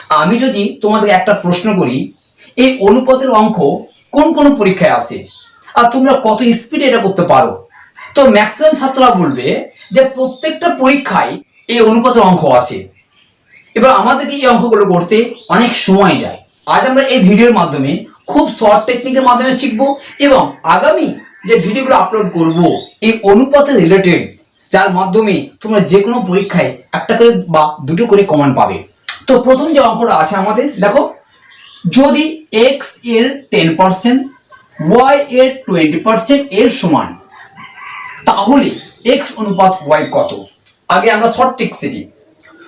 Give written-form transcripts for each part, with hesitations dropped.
আমি যদি তোমাদের একটা প্রশ্ন করি, এই অনুপাতের অঙ্ক কোন কোন পরীক্ষায় আসে আর তোমরা কত স্পিডে এটা করতে পারো, তো ম্যাক্সিমাম ছাত্ররা বলবে যে প্রত্যেকটা পরীক্ষায় এই অনুপাতের অঙ্ক আসে। এবার আমাদেরকে এই অঙ্কগুলো করতে অনেক সময় যায়। আজ আমরা এই ভিডিওর মাধ্যমে খুব শর্ট টেকনিকের মাধ্যমে শিখবো এবং আগামী যে ভিডিওগুলো আপলোড করব এই অনুপাতে রিলেটেড, যার মাধ্যমে তোমরা যে কোনো পরীক্ষায় একটা করে বা দুটো করে কমন পাবে। তো প্রথম যে অঙ্কটা আছে আমাদের, দেখো, যদি x এর 10%, y এর 20% এর সমান, তাহলে x অনুপাত y কত? আগে আমরা শর্ট ট্রিক শিখি।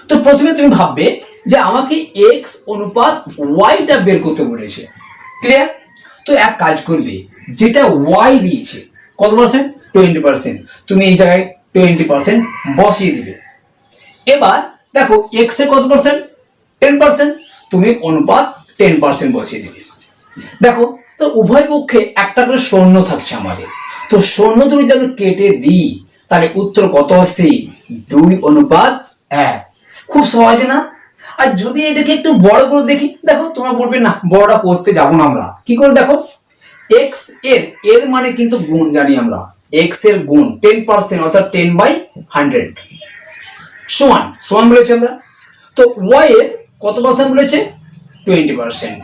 তো প্রথমে তুমি ভাববে যে আমাকে x অনুপাত y টা বের করতে বলেছে, ক্লিয়ার? তো এক কাজ করবে, যেটা y দিয়েছে কত পার্সেন্ট, 20%, তুমি এই জায়গায় 20% বসিয়ে দিবে। এবার দেখো x এর কত পার্সেন্ট, 10%, তুমি অনুপাত 10% বসিয়ে দিবে। দেখো, তো উভয় পক্ষে একটা করে শূন্য থাকছে আমাদের, তো শূন্য দুই যদি আমরা কেটে দিই তাহলে উত্তর কত আসছে, 2:1। খুব সহজে না? আর যদি এটাকে একটু বড় করে দেখি, দেখো তোমরা বলবে না বড়টা করতে যাবো না, আমরা কি করে, দেখো x এর মানে কিন্তু গুণ জানি আমরা, x এর গুণ 10% অর্থাৎ 10/100 সমান সমান বলেছে আমরা। তো y এর কত পার্সেন্ট বলেছে, 20%।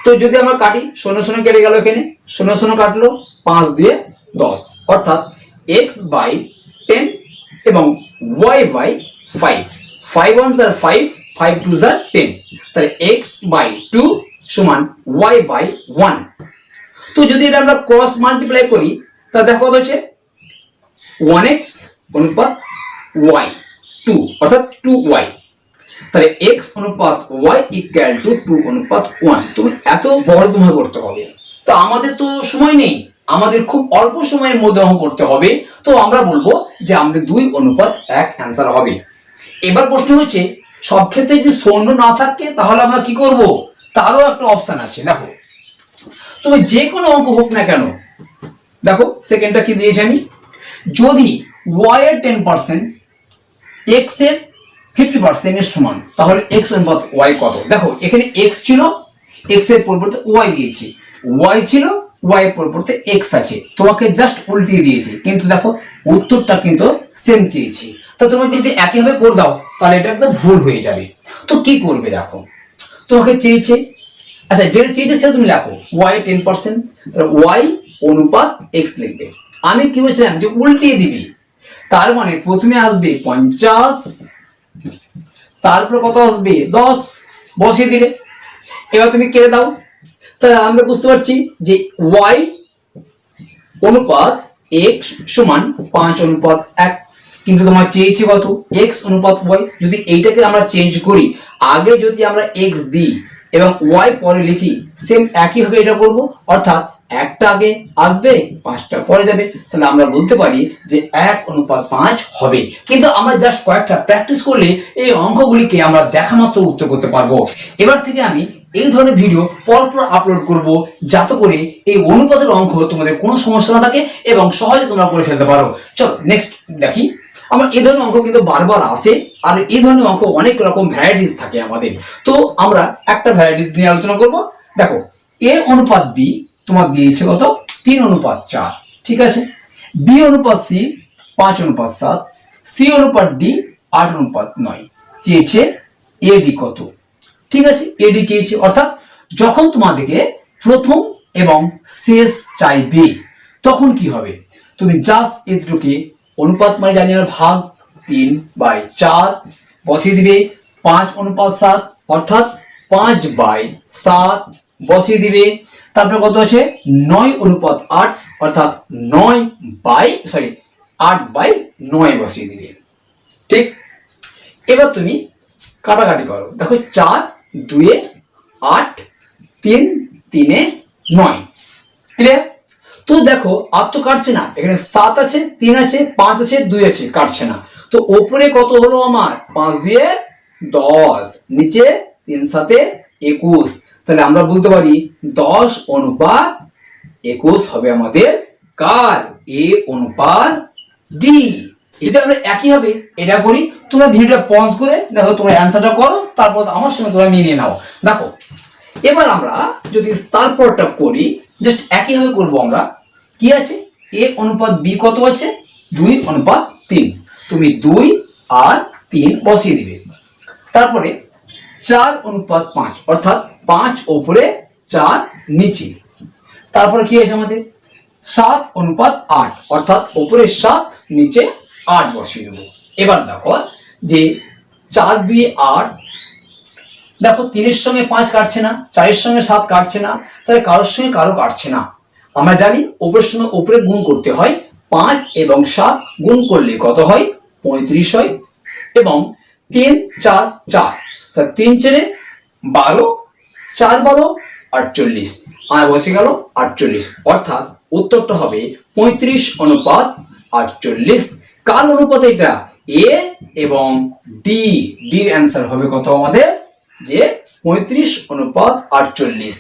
তো যদি আমরা কাটি, শূন্য শূন্য কেটে গেল, এখানে শূন্য শূন্য কাটলো, 5 দিয়ে 10, অর্থাৎ x/10 এবং y/5, 5 1 are 5, 5 2 are 10, তাহলে x/2 সমান y/1। তো যদি এটা আমরা ক্রস মাল্টিপ্লাই করি তাহলে দেখো কত হচ্ছে, 1x অনুপাত y 2 অর্থাৎ 2y, তাহলে x অনুপাত y ইকুয়াল টু 2:1। তুমি এত বড় তোমাকে করতে হবে, তো আমাদের তো সময় নেই, আমাদের খুব অল্প সময়ের মধ্যে অঙ্ক করতে হবে। তো আমরা বলবো যে আমাদের 2:1 অ্যান্সার হবে। এবার প্রশ্ন হচ্ছে, সব ক্ষেত্রে যদি শূন্য না থাকে তাহলে আমরা কি করব, তারও একটা অপশন আছে। দেখো, তবে যে কোনো অঙ্ক হোক না কেন, দেখো সেকেন্ডটা কি দিয়েছি আমি, যদি y এর 10% x এর 50% এর সমান, তাহলে x অনুপাত y কত? দেখো এখানে x ছিল, x এর পরিবর্তে y দিয়েছি, y ছিল, y এর পরিবর্তে x আছে, তোমাকে জাস্ট উল্টিয়ে দিয়েছি, কিন্তু দেখো উত্তরটা কিন্তু সেম চেয়েছি। তো তুমি যদি একইভাবে করে দাও তাহলে এটা একদম ভুল হয়ে যাবে। তো কি করবে, দেখো তোমাকে চেয়েছে, আচ্ছা যেটা চেয়েছে সেটা তুমি লেখো, y এর 10%, তাহলে y অনুপাত x লিখবে। আমি কি বলছিলাম যে উল্টিয়ে দিবি, তার মানে প্রথমে আসবে 50, তারপর কত আসবে 10, বসিয়ে দিলে। এবার তুমি কেটে দাও, তাহলে আমরা বুঝতে পারছি যে y অনুপাত x সমান 5:1, কিন্তু তোমার চেয়েছি কত, x অনুপাত y। যদি এইটাকে আমরা চেঞ্জ করি, আগে যদি আমরা x দিই এবং y পরে লিখি, সেম একইভাবে এটা করব, অর্থাৎ একটা আগে আসবে, 5টা পরে যাবে, তাহলে আমরা বলতে পারি যে 1:5 হবে। কিন্তু আমরা জাস্ট কয়েকটা প্র্যাকটিস করলে এই অঙ্কগুলিকে আমরা দেখা মাত্র উত্তর করতে পারবো। এবার থেকে আমি এই ধরনের ভিডিও পরপর আপলোড করব, যাতে করে এই অনুপাতের অঙ্ক তোমাদের কোনো সমস্যা না থাকে এবং সহজে তোমরা করে ফেলতে পারো। চলো নেক্সট দেখি। আমার এই ধরনের অঙ্ক কিন্তু বারবার আসে, আর এই ধরনের অঙ্ক অনেক রকম ভ্যারাইটিস থাকে আমাদের। তো আমরা একটা ভ্যারাইটিস নিয়ে আলোচনা করব। দেখো, a অনুপাত b তোমার দিয়েছে কত, 3:4, ঠিক আছে। b অনুপাত c 5:7, c অনুপাত d 8:9, চেয়েছে ad কত, ঠিক আছে। ad চেয়েছে, অর্থাৎ যখন তোমাদেরকে প্রথম এবং শেষ চাইবে তখন কি হবে, তুমি জাস্ট এটুকুকে অনুপাত মানে জানি আমরা ভাগ 3/4 বসিয়ে দিবে, 5:7 অর্থাৎ 5/7 বসিয়ে দিবে, তারপরে কত আছে 9:8 অর্থাৎ 8/9 বসিয়ে দিবে, ঠিক। এবার তুমি কাটাকাটি করো, দেখো 4 2 8, 3 3 9, ক্লিয়ার? তো দেখো আর তো কাটছে না, এখানে 7 আছে, 3 আছে, 5 আছে, 2 আছে, কাটছে না। তো ওপরে কত হলো আমার, 5 2 10, নিচে 3 7 21, তাহলে আমরা বলতে পারি 10:21 হবে আমাদের কার, a অনুপাত d। যদি আমরা একইভাবে এটা করি, তোমরা ভিডিওটা পজ করে দেখো, তোমরা অ্যান্সারটা করো, তারপর আমার সঙ্গে তোমরা মিলিয়ে নাও। দেখো এবার আমরা যদি তারপরটা করি, জাস্ট একইভাবে করবো আমরা। কি আছে, a অনুপাত b কত আছে, 2:3। তুমি 2 আর 3 বসিয়ে দিবে। তারপরে 4:5, অর্থাৎ 5 ওপরে 4 নিচে। তারপরে কি আছে আমাদের 7:8, অর্থাৎ ওপরে 7 নিচে 8 বসিয়ে দেবো। এবার দেখো যে 4 2 8, দেখো 3-এর সঙ্গে 5 কাটছে না, 4-এর সঙ্গে 7 কাটছে না, তাহলে কারোর সঙ্গে কারো কাটছে না। আমরা জানি ওপরের সঙ্গে ওপরে গুণ করতে হয়, 5 এবং 7 গুণ করলে কত হয়, 35 হয়। এবং 3 4 4, তাহলে 3 4 12, 4 12 48, আর বসে গেল 48। অর্থাৎ উত্তরটা হবে 35:48। কার অনুপাত এটা, এ এবং ডি। ডির অ্যান্সার হবে কত আমাদের, যে 35:48।